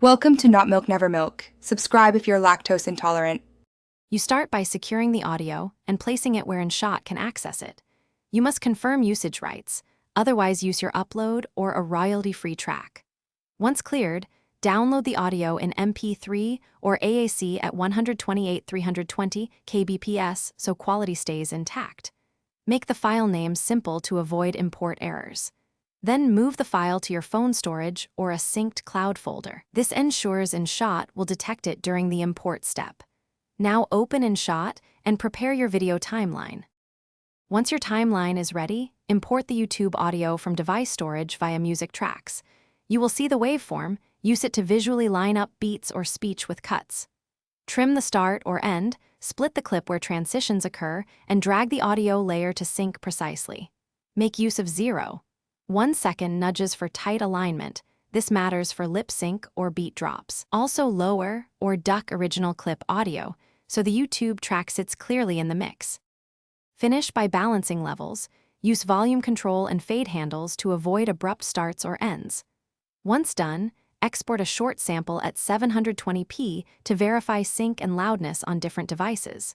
Welcome to Not Milk Never Milk. Subscribe if you're lactose intolerant. You start by securing the audio and placing it where Inshot can access it. You must confirm usage rights, otherwise use your upload or a royalty-free track. Once cleared, download the audio in MP3 or AAC at 128/320 kbps so quality stays intact. Make the file name simple to avoid import errors. Then move the file to your phone storage or a synced cloud folder. This ensures Inshot will detect it during the import step. Now open Inshot and prepare your video timeline. Once your timeline is ready, import the YouTube audio from device storage via Music Tracks. You will see the waveform. Use it to visually line up beats or speech with cuts. Trim the start or end, split the clip where transitions occur, and drag the audio layer to sync precisely. Make use of 0.1 second nudges for tight alignment. This matters for lip sync or beat drops. Also lower or duck original clip audio so the YouTube track sits clearly in the mix. Finish by balancing levels. Use volume control and fade handles to avoid abrupt starts or ends. Once done, export a short sample at 720p to verify sync and loudness on different devices.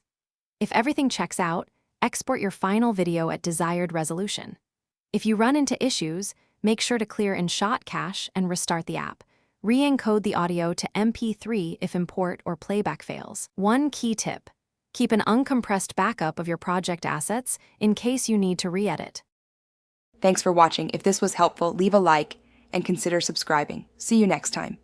If everything checks out, export your final video at desired resolution. If you run into issues, make sure to clear Inshot cache and restart the app. Re-encode the audio to MP3 if import or playback fails. One key tip: keep an uncompressed backup of your project assets in case you need to re-edit. Thanks for watching. If this was helpful, leave a like and consider subscribing. See you next time.